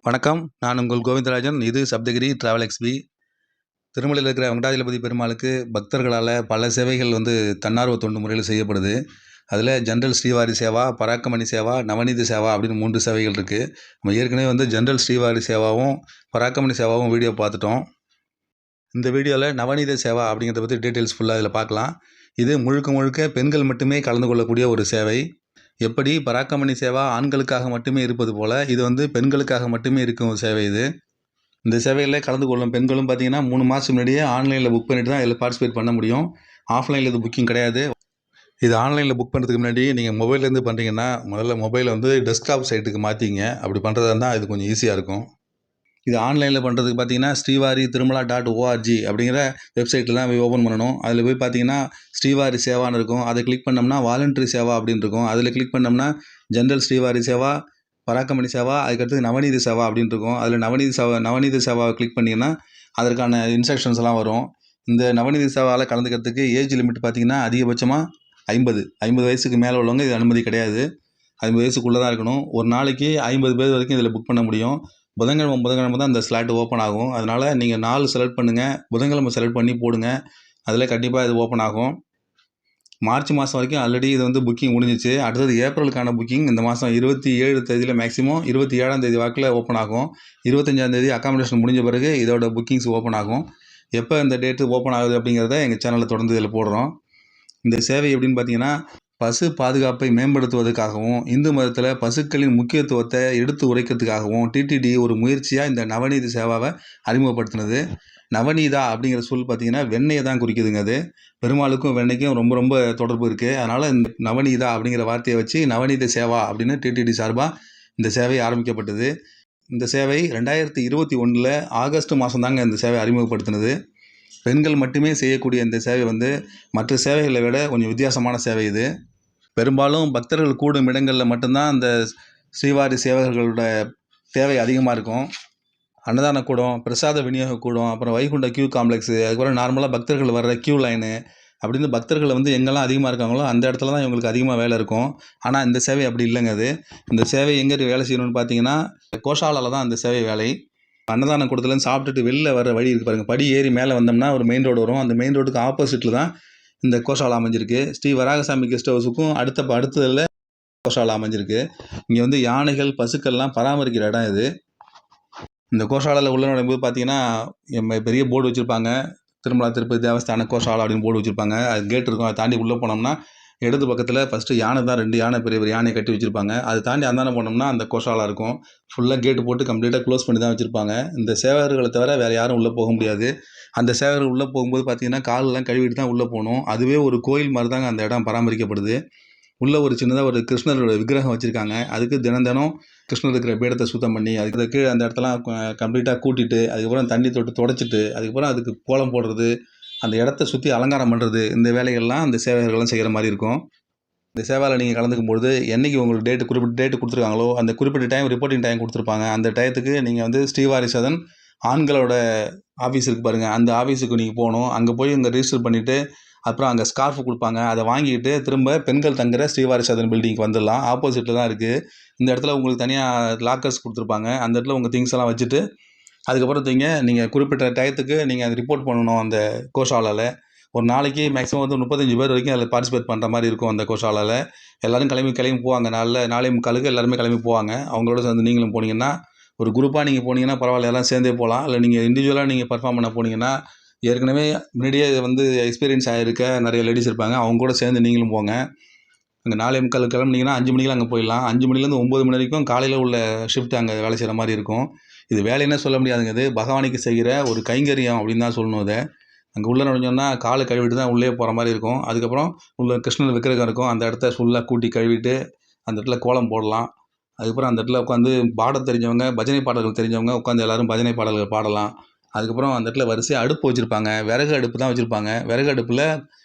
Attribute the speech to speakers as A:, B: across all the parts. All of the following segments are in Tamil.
A: வணக்கம். நான் உங்கள் கோவிந்தராஜன். இது சப்தகிரி டிராவல் எக்ஸ்பி. திருமலையில் இருக்கிற வெங்கடாஜலபதி பெருமாளுக்கு பக்தர்களால் பல சேவைகள் தன்னார்வ தொண்டு முறையில் செய்யப்படுது. அதில் ஜென்ரல் ஸ்ரீவாரி சேவா, பராக்கமணி சேவா, நவநீத சேவா அப்படின்னு 3 சேவைகள் இருக்குது. நம்ம ஏற்கனவே ஜென்ரல் ஸ்ரீவாரி சேவாவும் பராக்கமணி சேவாவும் வீடியோ பார்த்துட்டோம். இந்த வீடியோவில் நவநீத சேவா அப்படிங்கிறத பற்றி டீட்டெயில்ஸ் ஃபுல்லாக இதில் பார்க்கலாம். இது முழுக்க முழுக்க பெண்கள் மட்டுமே கலந்து கொள்ளக்கூடிய ஒரு சேவை. எப்படி பராக்கமணி சேவா ஆண்களுக்காக மட்டுமே இருப்பது போல் இது பெண்களுக்காக மட்டுமே இருக்கும் ஒரு சேவை இது. இந்த சேவையில் கலந்து கொள்ளும் பெண்களும் பார்த்தீங்கன்னா 3 மாதம் முன்னாடியே ஆன்லைனில் புக் பண்ணிட்டு தான் இதில் பார்ட்டிசிபேட் பண்ண முடியும். ஆஃப்லைனில் இது புக்கிங் கிடையாது. இது ஆன்லைனில் புக் பண்ணுறதுக்கு முன்னாடி நீங்கள் மொபைல்லேருந்து பண்ணுறீங்கன்னா முதல்ல மொபைலை டெஸ்க்டாப் சைட்டுக்கு மாற்றிங்க. அப்படி பண்ணுறதா இருந்தால் இது கொஞ்சம் ஈஸியாக இருக்கும். இது ஆன்லைனில் பண்ணுறதுக்கு பார்த்தீங்கன்னா ஸ்ரீவாரி திருமலா .org அப்படிங்கிற வெப்சைட்டில் தான் போய் ஓப்பன் பண்ணணும். அதில் போய் பார்த்தீங்கன்னா ஸ்ரீவாரி சேவான்னு இருக்கும். அதை கிளிக் பண்ணோம்னா வாலண்டரி சேவா அப்படின்னு இருக்கும். அதில் கிளிக் பண்ணோம்னா ஜென்ரல் ஸ்ரீவாரி சேவா, பராக்கமணி சேவா, அதுக்கடுத்து நவநீத சேவா அப்படின்னு இருக்கும். அதில் நவநீத சேவாவை கிளிக் பண்ணிங்கன்னா அதற்கான இன்ஸ்ட்ரக்ஷன்ஸ் எல்லாம் வரும். இந்த நவநீத சேவாவில் கலந்துக்கிறதுக்கு ஏஜ் லிமிட் பார்த்தீங்கன்னா அதிகபட்சமாக 50 வயசுக்கு மேலே உள்ளவங்க இது அனுமதி கிடையாது. 50 வயசுக்குள்ளே தான் இருக்கணும். ஒரு நாளைக்கு 50 பேர் வரைக்கும் இதில் புக் பண்ண முடியும். புதன்கிழமை தான் இந்த ஸ்லாட் ஓப்பன் ஆகும். அதனால் நீங்கள் நாள் செலக்ட் பண்ணுங்கள். புதன்கிழமை செலக்ட் பண்ணி போடுங்க. அதில் கண்டிப்பாக இது ஓப்பன் ஆகும். மார்ச் மாதம் வரைக்கும் ஆல்ரெடி இது புக்கிங் முடிஞ்சிச்சு. அடுத்தது ஏப்ரலுக்கான புக்கிங் இந்த மாதம் 27 தேதியில் மேக்ஸிமம் 27ஆம் தேதி வாக்கில் ஓப்பன் ஆகும். 25ஆம் தேதி அக்காமடேஷன் முடிஞ்ச பிறகு இதோட புக்கிங்ஸ் ஓப்பன் ஆகும். எப்போ இந்த டேட்டு ஓப்பன் ஆகுது அப்படிங்கிறத எங்கள் சேனலில் தொடர்ந்து இதில் போடுறோம். இந்த சேவை எப்படின்னு பார்த்தீங்கன்னா பசு பாதுகாப்பை மேம்படுத்துவதற்காகவும் இந்து மதத்தில் பசுக்களின் முக்கியத்துவத்தை எடுத்து உரைக்கிறதுக்காகவும் டிடிடி ஒரு முயற்சியாக இந்த நவநீத சேவாவை அறிமுகப்படுத்தினது. நவநீதா அப்படிங்கிற சொல் பார்த்தீங்கன்னா வெண்ணெயை தான் குறிக்குதுங்க. அது பெருமாளுக்கும் வெண்ணெய்க்கும் ரொம்ப ரொம்ப தொடர்பு இருக்குது. அதனால் இந்த நவநீதா அப்படிங்கிற வார்த்தையை வச்சு நவநீத சேவா அப்படின்னு டிடிடி சார்பாக இந்த சேவை ஆரம்பிக்கப்பட்டது. இந்த சேவை 2021 ஆகஸ்ட் மாதம் தாங்க இந்த சேவை அறிமுகப்படுத்தினது. பெண்கள் மட்டுமே செய்யக்கூடிய இந்த சேவை மற்ற சேவைகளை விட கொஞ்சம் வித்தியாசமான சேவை இது. பெரும்பாலும் பக்தர்கள் கூடும் இடங்களில் மட்டும்தான் அந்த ஸ்ரீவாரி சேவகர்களோட தேவை அதிகமாக இருக்கும். அன்னதான கூடம், பிரசாத விநியோக கூடம், அப்புறம் வைகுண்ட கியூ காம்ப்ளெக்ஸு, அதுக்கப்புறம் நார்மலாக பக்தர்கள் வர்ற கியூ லைனு அப்படின்னு பக்தர்கள் எங்கெல்லாம் அதிகமாக இருக்காங்களோ அந்த இடத்துல தான் இவங்களுக்கு அதிகமாக வேலை இருக்கும். ஆனால் இந்த சேவை அப்படி இல்லைங்க. இந்த சேவை எங்கே வேலை செய்யணும்னு பார்த்தீங்கன்னா கோஷாலாவில் தான் அந்த சேவை வேலை. அன்னதான கூடத்துலேருந்து சாப்பிட்டுட்டு வெளில வர வழி இருக்குது பாருங்கள். படி ஏறி மேலே வந்தோம்னா ஒரு மெயின் ரோடு வரும். அந்த மெயின் ரோடுக்கு ஆப்போசிட்டில் தான் இந்த கோஷாலா அமைஞ்சிருக்கு. ஸ்ரீ வராகசாமி கெஸ்ட் ஹவுஸுக்கும் அடுத்ததில் கோஷாலா அமைஞ்சிருக்கு. இங்கே யானைகள், பசுக்கள்லாம் பராமரிக்கிற இடம் இது. இந்த கோஷாலாவில் உள்ள நுழையும்போது பார்த்தீங்கன்னா பெரிய போர்டு வச்சுருப்பாங்க. திருமலா திருப்பதி தேவஸ்தான கோஷாலா அப்படின்னு போர்டு வச்சுருப்பாங்க. அது கேட் இருக்கும். அதை தாண்டி உள்ளே போனோம்னா இடது பக்கத்தில் ஃபஸ்ட்டு யானை தான், 2 யானை பெரிய பெரிய யானையை கட்டி வச்சுருப்பாங்க. அதை தாண்டி அந்தாண்ட போனோம்னா அந்த கோஷாலா இருக்கும். ஃபுல்லாக கேட்டு போட்டு கம்ப்ளீட்டாக க்ளோஸ் பண்ணி தான் வச்சுருப்பாங்க. இந்த சேவகர்களை தவிர வேறு யாரும் உள்ளே போக முடியாது. அந்த சேவகர்கள் உள்ளே போகும்போது பார்த்தீங்கன்னா காலெல்லாம் கழுவிட்டு தான் உள்ளே போகணும். அதுவே ஒரு கோயில் மாதிரி தாங்க அந்த இடம் பராமரிக்கப்படுது. உள்ளே ஒரு சின்னதாக ஒரு கிருஷ்ணரோட விக்கிரகம் வச்சுருக்காங்க. அதுக்கு தினம் கிருஷ்ணர் இருக்கிற பீடத்தை சுத்தம் பண்ணி அதுக்கு கீழே அந்த இடத்தெல்லாம் கம்ப்ளீட்டாக கூட்டிட்டு அதுக்கப்புறம் தண்ணி தொட்டு தொடச்சிட்டு அதுக்கப்புறம் அதுக்கு கோலம் போடுறது, அந்த இடத்த சுற்றி அலங்காரம் பண்ணுறது, இந்த வேலைகள்லாம் அந்த சேவகர்கள்லாம் செய்கிற மாதிரி இருக்கும். இந்த சேவையில் நீங்கள் கலந்துக்கும்பொழுது என்றைக்கு உங்களுக்கு குறிப்பிட்ட டேட்டு கொடுத்துருக்காங்களோ அந்த குறிப்பிட்ட டைம் ரிப்போர்ட்டிங் டைம் கொடுத்துருப்பாங்க. அந்த டயத்துக்கு நீங்கள் ஸ்ரீவாரி சதன் ஆண்களோட ஆஃபீஸ் இருக்குது பாருங்கள், அந்த ஆஃபீஸுக்கு நீங்கள் போகணும். அங்கே போய் இங்கே ரிஜிஸ்டர் பண்ணிவிட்டு அப்புறம் அங்கே ஸ்கார்ஃப் கொடுப்பாங்க. அதை வாங்கிட்டு திரும்ப பெண்கள் தங்குற ஸ்ரீவாரி சதன் பில்டிங்க்கு வந்துடலாம். ஆப்போசிட்டில் தான் இருக்குது. இந்த இடத்துல உங்களுக்கு தனியாக லாக்கர்ஸ் கொடுத்துருப்பாங்க. அந்த இடத்துல உங்கள் திங்ஸ் எல்லாம் வச்சுட்டு அதுக்கப்புறம் நீங்கள் குறிப்பிட்ட டயத்துக்கு நீங்கள் அதை ரிப்போர்ட் பண்ணணும். அந்த கோஷாலாவில் ஒரு நாளைக்கு மேக்ஸிமம் 35 பேர் வரைக்கும் அதில் பார்ட்டிசிபேட் பண்ணுற மாதிரி இருக்கும். அந்த கோஷாலாவில் எல்லோரும் கிளம்பி போவாங்க. 4:45 எல்லாருமே கிளம்பி போவாங்க. அவங்களோட சேர்ந்து நீங்களும் போனீங்கன்னா ஒரு குரூப்பாக நீங்கள் போனீங்கன்னா பரவாயில்ல, எல்லாம் சேர்ந்தே போகலாம். இல்லை நீங்கள் இண்டிவிஜுவலாக நீங்கள் பர்ஃபார்ம் பண்ண போனீங்கன்னா ஏற்கனவே முன்னாடியே எக்ஸ்பீரியன்ஸ் ஆகிருக்க நிறைய லேடிஸ் இருப்பாங்க. அவங்க கூட சேர்ந்து நீங்களும் போங்க. அங்கே 4:45 கிளம்புனீங்கன்னா 5 மணிக்கெலாம் அங்கே போயிடலாம். 5 மணிலேருந்து 9 மணி வரைக்கும் காலையில் உள்ள ஷிஃப்ட் அங்கே வேலை செய்கிற மாதிரி இருக்கும். இது வேலைன்னே சொல்ல முடியாதுங்க. இது பகவானுக்கு செய்கிற ஒரு கைங்கரியம் அப்படின்னு தான் சொல்லணும். இதை அங்கே உள்ளே நுழைஞ்சோன்னா காலை கழுவிட்டு தான் உள்ளே போகிற மாதிரி இருக்கும். அதுக்கப்புறம் உள்ள கிருஷ்ணர் விக்கிரகம் இருக்கும். அந்த இடத்த ஃபுல்லாக கூட்டி கழுவிட்டு அந்த இடத்துல கோலம் போடலாம். அதுக்கப்புறம் அந்த இடத்துல உட்காந்து பாட தெரிஞ்சவங்க, பஜனை பாடல்கள் தெரிஞ்சவங்க உட்காந்து எல்லோரும் பஜனை பாடல்கள் பாடலாம். அதுக்கப்புறம் அந்த இடத்துல வரிசையாக அடுப்பு வச்சுருப்பாங்க. விறகு அடுப்பு தான் வச்சுருப்பாங்க. விறகு அடுப்பில்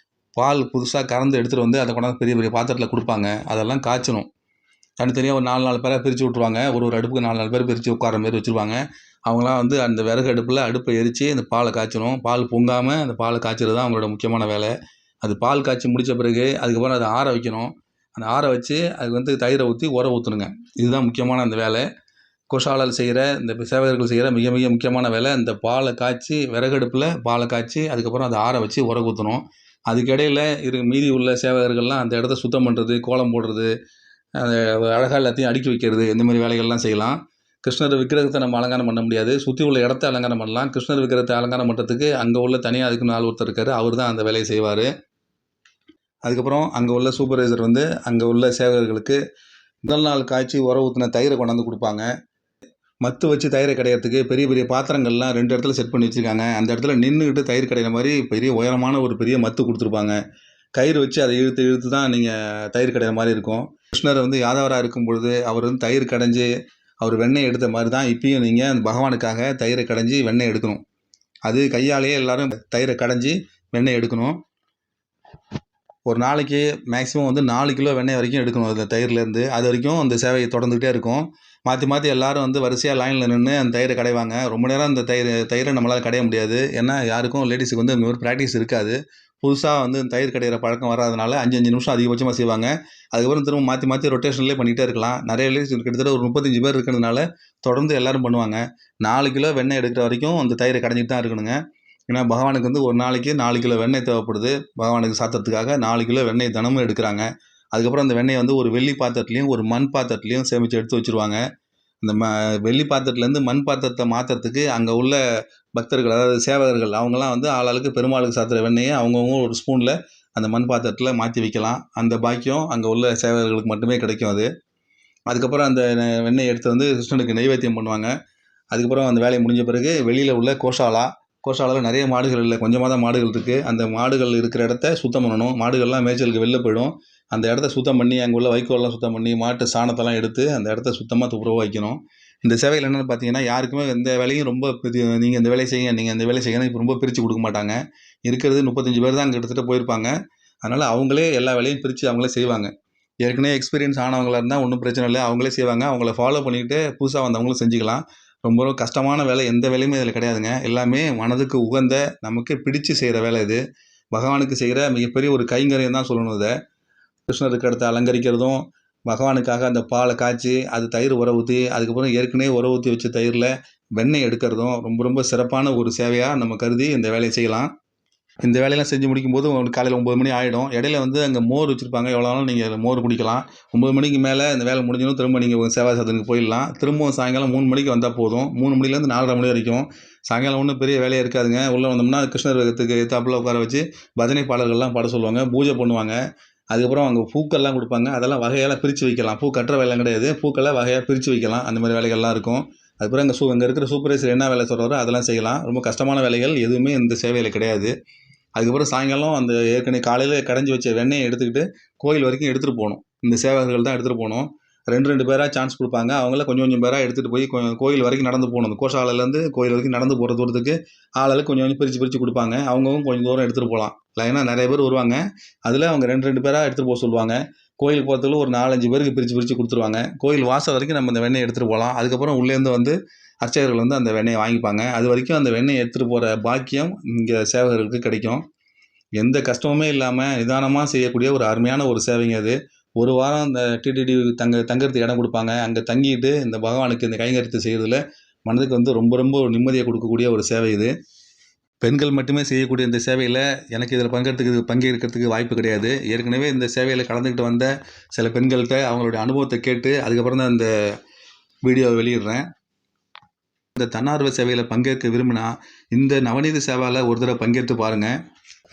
A: பால் புதுசாக கறந்து எடுத்துகிட்டு அதை கொண்டாந்து பெரிய பெரிய பாத்திரத்தில் கொடுப்பாங்க. அதெல்லாம் காய்ச்சணும். தனித்தனியாக ஒரு 4 பேராக பிரித்து விட்ருவாங்க. ஒரு அடுப்புக்கு 4 பேர் பிரித்து உட்கார மாரி வச்சுருவாங்க. அவங்களாம் அந்த விறகு அடுப்பில் அடுப்பை எரித்து அந்த பாலை காய்ச்சணும். பால் பொங்காமல் அந்த பாலை காய்ச்சறது தான் அவங்களோட முக்கியமான வேலை. அது பால் காய்ச்சி முடித்த பிறகு அதுக்கப்புறம் அதை ஆற வைக்கணும். அந்த ஆற வச்சு அதுக்கு தயிரை ஊற்றி உர ஊற்றணுங்க. இதுதான் முக்கியமான அந்த வேலை. கோஷாலால் செய்கிற இந்த சேவகர்கள் செய்கிற மிக மிக முக்கியமான வேலை, இந்த பாலை காய்ச்சி விறகடுப்பில் பாலை காய்ச்சி அதுக்கப்புறம் அதை ஆற வச்சு உரகு ஊற்றணும். அதுக்கிடையில் மீதி உள்ள சேவகர்கள்லாம் அந்த இடத்த சுத்தம் பண்ணுறது, கோலம் போடுறது, அழகாக எல்லாத்தையும் அடுக்கி வைக்கிறது, இந்த மாதிரி வேலைகள்லாம் செய்யலாம். கிருஷ்ணர் விக்கிரகத்தை நம்ம அலங்காரம் பண்ண முடியாது, சுற்றி உள்ள இடத்த அலங்காரம் பண்ணலாம். கிருஷ்ணர் விக்கிரகத்தை அலங்காரம் பண்ணுறதுக்கு அங்கே உள்ள தனியாக அதுக்கு ஆள் ஒருத்தர் இருக்கார், அவர் தான் அந்த வேலையை செய்வார். அதுக்கப்புறம் அங்கே உள்ள சூப்பர்வைசர் வந்து அங்கே உள்ள சேவகர்களுக்கு முதல் நாள் காய்ச்சி உர ஊற்றின தயிரை கொண்டாந்து கொடுப்பாங்க. மத்து வச்சு தயிரை கடையிறதுக்கு பெரிய பெரிய பாத்திரங்கள்லாம் 2 இடத்துல செட் பண்ணி வச்சுருக்காங்க. அந்த இடத்துல நின்றுக்கிட்டு தயிர் கடையிற மாதிரி பெரிய உயரமான ஒரு பெரிய மத்து கொடுத்துருப்பாங்க. கயிறு வச்சு அதை இழுத்து இழுத்து தான் நீங்கள் தயிர் கடையிற மாதிரி இருக்கும். கிருஷ்ணர் வந்து யாதவராக இருக்கும் பொழுது அவர் வந்து தயிர் கடைஞ்சி அவர் வெண்ணெய் எடுத்த மாதிரி தான் இப்பயும் நீங்கள் அந்த பகவானுக்காக தயிரை கடைஞ்சி வெண்ணெய் எடுக்கணும். அது கையாலேயே எல்லோரும் தயிரை கடைஞ்சி வெண்ணெய் எடுக்கணும். ஒரு நாளைக்கு மேக்ஸிமம் வந்து 4 கிலோ வெண்ணெய் வரைக்கும் எடுக்கணும் அந்த தயிர்லேருந்து. அது வரைக்கும் அந்த சேவையை தொடர்ந்துகிட்டே இருக்கும். மாற்றி மாற்றி எல்லோரும் வந்து வரிசையாக லைனில் நின்று அந்த தயிரை கடைவாங்க. ரொம்ப நேரம் அந்த தயிரை நம்மளால் கடைய முடியாது. ஏன்னா யாருக்கும் லேடிஸுக்கு வந்து இந்த மாதிரி ப்ராக்டிஸ் இருக்காது. புதுசாக வந்து தயிர் கடையிற பழக்கம் வராதனால 5 நிமிஷம் அதிகபட்சமாக செய்வாங்க. அதுக்கப்புறம் திரும்ப மாற்றி மாற்றி ரொட்டேஷன்லேயே பண்ணிகிட்டே இருக்கலாம். நிறைய லேடிஸ் கிட்டத்தட்ட ஒரு 35 பேர் இருக்கிறதுனால தொடர்ந்து எல்லோரும் பண்ணுவாங்க. 4 கிலோ வெண்ணெய் எடுக்கிற வரைக்கும் அந்த தயிரை கடைஞ்சிட்டு தான் இருக்கணுங்க. ஏன்னா பகவானுக்கு வந்து ஒரு நாளைக்கு 4 கிலோ வெண்ணெய் தேவைப்படுது. பகவானுக்கு சாத்துறதுக்காக 4 கிலோ வெண்ணெய் தினமும் எடுக்கிறாங்க. அதுக்கப்புறம் அந்த வெண்ணெய் வந்து ஒரு வெள்ளி பாத்திரத்துலேயும் ஒரு மண் பாத்திரத்துலேயும் சேமித்து எடுத்து வச்சுருவாங்க. இந்த வெள்ளி பாத்திரத்துலேருந்து மண் பாத்திரத்தை மாற்றுறதுக்கு அங்கே உள்ள பக்தர்கள், அதாவது சேவகர்கள், அவங்களாம் வந்து ஆளாளுக்கு பெருமாளுக்கு சாத்துற வெண்ணெயை அவங்கவுங்க ஒரு ஸ்பூனில் அந்த மண் பாத்திரத்தில் மாற்றி வைக்கலாம். அந்த பாக்கியம் அங்கே உள்ள சேவகர்களுக்கு மட்டுமே கிடைக்கும். அதுக்கப்புறம் அந்த வெண்ணெய் எடுத்து வந்து கிருஷ்ணனுக்கு நைவேத்தியம் பண்ணுவாங்க. அதுக்கப்புறம் அந்த வேலை முடிஞ்ச பிறகு வெளியில் உள்ள கோஷாலாவில் நிறைய மாடுகள் இல்லை, கொஞ்சமாக தான் மாடுகள் இருக்குது. அந்த மாடுகள் இருக்கிற இடத்த சுத்தம் பண்ணணும். மாடுகள்லாம் மேய்ச்சலுக்கு வெளில போயிடும். அந்த இடத்த சுத்தம் பண்ணி அங்கே உள்ள வைக்கோல்லாம் சுத்தம் பண்ணி மாட்டு சாணத்தெல்லாம் எடுத்து அந்த இடத்த சுத்தமாக துப்புரவாக வைக்கணும். இந்த சேவைகள் என்னென்னு பார்த்தீங்கன்னா யாருக்குமே எந்த வேலையும் ரொம்ப நீங்கள் இந்த வேலையை செய்யுங்க, நீங்கள் இந்த வேலையை செய்யணும் இப்போ ரொம்ப பிரித்து கொடுக்க மாட்டாங்க. இருக்கிறது 35 பேர் தான் அங்கே எடுத்துகிட்டு போயிருப்பாங்க. அதனால் அவங்களே எல்லா வேலையும் பிரித்து அவங்களே செய்வாங்க. ஏற்கனவே எக்ஸ்பீரியன்ஸ் ஆனவங்களாக இருந்தால் ஒன்றும் பிரச்சனை இல்லை, அவங்களே செய்வாங்க. அவங்கள ஃபாலோ பண்ணிக்கிட்டு புதுசாக வந்தவங்களும் செஞ்சுக்கலாம். ரொம்ப கஷ்டமான வேலை எந்த வேலையுமே இதில் கிடையாதுங்க. எல்லாமே மனதுக்கு உகந்த நமக்கு பிடிச்சு செய்கிற வேலை இது. பகவானுக்கு செய்கிற மிகப்பெரிய ஒரு கைங்கரியம் தான் சொல்லணும். இதை கிருஷ்ணருக்கு அடுத்து அலங்கரிக்கிறதும், பகவானுக்காக அந்த பாலை காய்ச்சி அது தயிர் உர ஊற்றி அதுக்கப்புறம் ஏற்கனவே உர ஊற்றி வச்ச தயிரில் வெண்ணெய் எடுக்கிறதும் ரொம்ப ரொம்ப சிறப்பான ஒரு சேவையாக நம்ம கருதி இந்த வேலையை செய்யலாம். இந்த வேலையெல்லாம் செஞ்சு முடிக்கும்போது காலையில் 9 மணி ஆகிடும். இடையில வந்து அங்கே மோர் வச்சுருப்பாங்க, எவ்வளோ நாளும் நீங்கள் மோர் குடிக்கலாம். 9 மணிக்கு மேலே இந்த வேலை முடிஞ்சதும் திரும்ப நீங்கள் சேவா சதனுக்கு போயிடலாம். திரும்பவும் சாயங்காலம் 3 மணிக்கு வந்தால் போதும். 3 மணிலேருந்து 4:30 மணி வரைக்கும் சாயங்காலம் ஒன்றும் பெரிய வேலையாக இருக்காதுங்க. உள்ளே வந்தோம்னா கிருஷ்ணர் விகிரகத்துக்கு எத்தாப்பில் உட்கார வச்சு பஜனை பாடல்கள்லாம் பாட சொல்லுவாங்க, பூஜை பண்ணுவாங்க. அதுக்கப்புறம் அங்கே பூக்கள்லாம் கொடுப்பாங்க. அதெல்லாம் வகையெல்லாம் பிரித்து வைக்கலாம். பூ கட்டுற வேலை கிடையாது, பூக்கெல்லாம் வகையாக பிரித்து வைக்கலாம். அந்த மாதிரி வேலைகள்லாம் இருக்கும். அதுக்கப்புறம் அங்கே இருக்கிற சூப்பர்வைசர் என்ன வேலை சொல்கிறாரோ அதெல்லாம் செய்யலாம். ரொம்ப கஷ்டமான வேலைகள் எதுவுமே இந்த சேவையில் கிடையாது. அதுக்கப்புறம் சாயங்காலம் அந்த ஏற்கனவே காலையில் கடைஞ்சி வச்ச வெண்ணெயை எடுத்துக்கிட்டு கோயில் வரைக்கும் எடுத்துகிட்டு போகணும். இந்த சேவகர்கள் தான் எடுத்துகிட்டு போகணும். 2 பேராக சான்ஸ் கொடுப்பாங்க. அவங்கள கொஞ்சம் கொஞ்சம் பேராக எடுத்துகிட்டு போய் கோயில் வரைக்கும் நடந்து போகணும். அந்த கோஷாலையிலேருந்து கோயில் வரைக்கும் நடந்து போகிற தூரத்துக்கு ஆளுக்கு கொஞ்சம் கொஞ்சம் பிரித்து கொடுப்பாங்க. அவங்கவுங்க கொஞ்சம் தூரம் எடுத்துகிட்டு போகலாம். லைனாக நிறைய பேர் வருவாங்க. அதில் அவங்க 2 பேராக எடுத்துகிட்டு போக சொல்லுவாங்க. கோயிலுக்கு போகிறதுக்குள்ள ஒரு 4-5 பேருக்கு பிரித்து கொடுத்துருவாங்க. கோயில் வாசல் வரைக்கும் நம்ம இந்த வெண்ணெயை எடுத்துகிட்டு போகலாம். அதுக்கப்புறம் உள்ளேருந்து வந்து அர்ச்சகர்கள் வந்து அந்த வெண்ணெயை வாங்கிப்பாங்க. அது வரைக்கும் அந்த வெண்ணெயை எடுத்துகிட்டு போகிற பாக்கியம் இங்கே சேவகர்களுக்கு கிடைக்கும். எந்த கஷ்டமுமே இல்லாமல் நிதானமாக செய்யக்கூடிய ஒரு அருமையான ஒரு சேவைங்க அது. ஒரு வாரம் இந்த டிடிடி தங்கறதுக்கு இடம் கொடுப்பாங்க. அங்கே தங்கிட்டு இந்த பகவானுக்கு இந்த கைங்கரியத்தை செய்கிறதுல மனதுக்கு வந்து ரொம்ப ரொம்ப ஒரு நிம்மதியை கொடுக்கக்கூடிய ஒரு சேவை இது. பெண்கள் மட்டுமே செய்யக்கூடிய இந்த சேவையில் எனக்கு இதில் பங்கேற்கிறதுக்கு வாய்ப்பு கிடையாது. ஏற்கனவே இந்த சேவையில் கலந்துக்கிட்டு வந்த சில பெண்கள்கிட்ட அவங்களுடைய அனுபவத்தை கேட்டு அதுக்கப்புறம் தான் இந்த வீடியோவை வெளியிடுறேன். இந்த தன்னார்வ சேவையில் பங்கேற்க விரும்பினா இந்த நவநீத சேவாவில் ஒரு தடவை பங்கேற்று பாருங்கள்.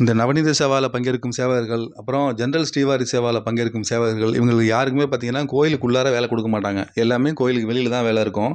A: இந்த நவநீத சேவாவில் பங்கேற்கும் சேவகர்கள், அப்புறம் ஜென்ரல் ஸ்ரீவாரி சேவாவில் பங்கேற்கும் சேவகர்கள், இவங்களுக்கு யாருக்குமே பார்த்திங்கன்னா கோயிலுக்குள்ளார வேலை கொடுக்க மாட்டாங்க. எல்லாமே கோயிலுக்கு வெளியில் தான் வேலை இருக்கும்.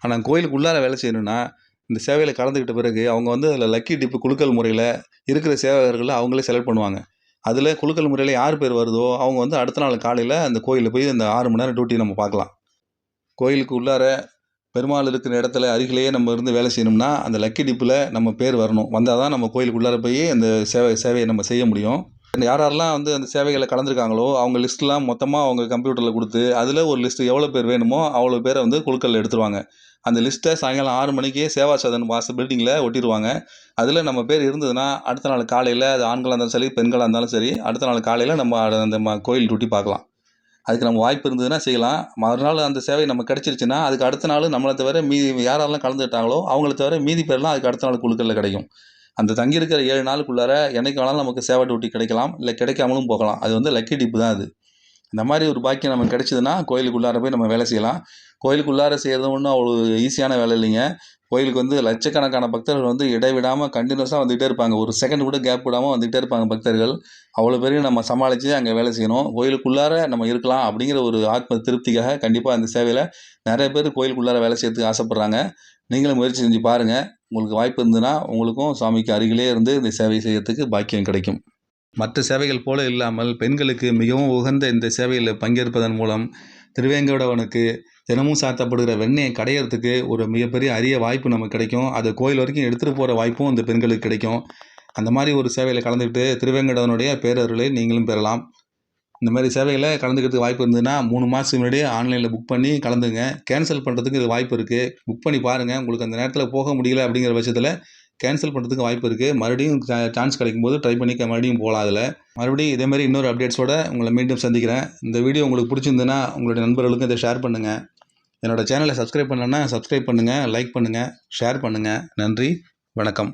A: ஆனால் கோயிலுக்குள்ளார வேலை செய்யணுன்னா இந்த சேவையில் கலந்துக்கிட்ட பிறகு அவங்க வந்து அதில் லக்கி டிப்பு குலுக்கல் முறையில் இருக்கிற சேவகர்களை அவங்களே செலக்ட் பண்ணுவாங்க. அதில் குலுக்கல் முறையில் யார் பேர் வருதோ அவங்க வந்து அடுத்த நாள் காலையில் அந்த கோயிலில் போய் இந்த 6 மணி நேரம் டியூட்டி நம்ம பார்க்கலாம். கோயிலுக்கு உள்ளார பெருமாள் இருக்கிற இடத்துல அருகிலேயே நம்ம இருந்து வேலை செய்யணும்னா அந்த லக்கி டிப்பில் நம்ம பேர் வரணும். வந்தால் தான் நம்ம கோயிலுக்குள்ளார போய் அந்த சேவையை நம்ம செய்ய முடியும். யாரெல்லாம் வந்து அந்த சேவைகளை கலந்துருக்காங்களோ அவங்க லிஸ்ட்லாம் மொத்தமாக அவங்க கம்ப்யூட்டரில் கொடுத்து அதில் ஒரு லிஸ்ட்டு எவ்வளோ பேர் வேணுமோ அவ்வளோ பேரை வந்து குழுக்களில் எடுத்துருவாங்க. அந்த லிஸ்ட்டை சாயங்காலம் 6 மணிக்கே சேவா சதன் பில்டிங்கில் ஒட்டிடுவாங்க. அதில் நம்ம பேர் இருந்ததுன்னா அடுத்த நாள் காலையில் அது ஆண்களாக இருந்தாலும் சரி பெண்களாக இருந்தாலும் சரி அடுத்த நாள் காலையில் நம்ம அந்த கோயில் டியூட்டி பார்க்கலாம். அதுக்கு நம்ம வாய்ப்பு இருந்ததுன்னா செய்யலாம். மறுநாள் அந்த சேவை நமக்கு கிடைச்சிருச்சுன்னா, அதுக்கு அடுத்த நாள் நம்மள தவிர மீதி யாரெல்லாம் கலந்துக்கிட்டாங்களோ, அவங்கள தவிர மீதி பேர்லாம் அதுக்கு அடுத்த நாள் குழுக்கள்ல கிடைக்கும். அந்த தங்கியிருக்கிற 7 நாளுக்குள்ளார என்னைக்கு வேணாலும் நமக்கு சேவை டியூட்டி கிடைக்கலாம். இல்ல கிடைக்காமலும் போகலாம். அது வந்து லக்கி டிப் தான் அது. இந்த மாதிரி ஒரு பாக்கியம் நமக்கு கிடைச்சதுன்னா, கோயிலுக்குள்ளார போய் நம்ம வேலை செய்யலாம். கோயிலுக்குள்ளார செய்கிறது ஒண்ணும் அவ்வளோ ஈஸியான வேலை இல்லைங்க. கோயிலுக்கு வந்து லட்சக்கணக்கான பக்தர்கள் வந்து இடைவிடாம கன்டினியூஸா வந்துகிட்டே இருப்பாங்க. ஒரு செகண்ட் கூட கேப் விடாம வந்துகிட்டே இருப்பாங்க பக்தர்கள். அவ்வளோ பேரையும் நம்ம சமாளித்து அங்கே வேலை செய்யணும். கோயிலுக்குள்ளார நம்ம இருக்கலாம் அப்படிங்கிற ஒரு ஆத்ம திருப்திக்காக கண்டிப்பாக அந்த சேவையில் நிறைய பேர் கோயிலுக்குள்ளார வேலை செய்யறதுக்கு ஆசைப்பட்றாங்க. நீங்களும் முயற்சி செஞ்சு பாருங்கள். உங்களுக்கு வாய்ப்பு இருந்ததுன்னா உங்களுக்கும் சுவாமிக்கு அருகிலே இருந்து இந்த சேவை செய்யறதுக்கு பாக்கியம் கிடைக்கும். மற்ற சேவைகள் போல இல்லாமல் பெண்களுக்கு மிகவும் உகந்த இந்த சேவையில் பங்கேற்பதன் மூலம் திருவேங்கடவனுக்கு தினமும் சாத்தப்படுகிற வெண்ணெயை கடையிறதுக்கு ஒரு மிகப்பெரிய அரிய வாய்ப்பு நமக்கு கிடைக்கும். அதை கோயில் வரைக்கும் எடுத்துகிட்டு போகிற வாய்ப்பும் இந்த பெண்களுக்கு கிடைக்கும். அந்த மாதிரி ஒரு சேவையில் கலந்துக்கிட்டு திருவேங்கடவனுடைய பேரருளை நீங்களும் பெறலாம். இந்த மாதிரி சேவையில் கலந்துக்கிறதுக்கு வாய்ப்பு இருந்ததுன்னா 3 மாதத்துக்கு முன்னாடியே ஆன்லைனில் புக் பண்ணி கலந்துங்க. கேன்சல் பண்ணுறதுக்கு இது வாய்ப்பு இருக்குது. புக் பண்ணி பாருங்கள். உங்களுக்கு அந்த நேரத்தில் போக முடியல அப்படிங்கிற பட்சத்தில் கேன்சல் பண்ணுறதுக்கு வாய்ப்பு இருக்குது. மறுபடியும் சான்ஸ் கிடைக்கும்போது ட்ரை பண்ணி மறுபடியும் போகலாம் அதில். மறுபடியும் இதேமாதிரி இன்னொரு அப்டேட்ஸோட உங்களை மீண்டும் சந்திக்கிறேன். இந்த வீடியோ உங்களுக்கு பிடிச்சிருந்ததுன்னா உங்களுடைய நண்பர்களுக்கும் இதை ஷேர் பண்ணுங்கள். என்னோடய சேனலை சப்ஸ்கிரைப் பண்ணலன்னா சப்ஸ்கிரைப் பண்ணுங்கள், லைக் பண்ணுங்கள், ஷேர் பண்ணுங்கள். நன்றி, வணக்கம்.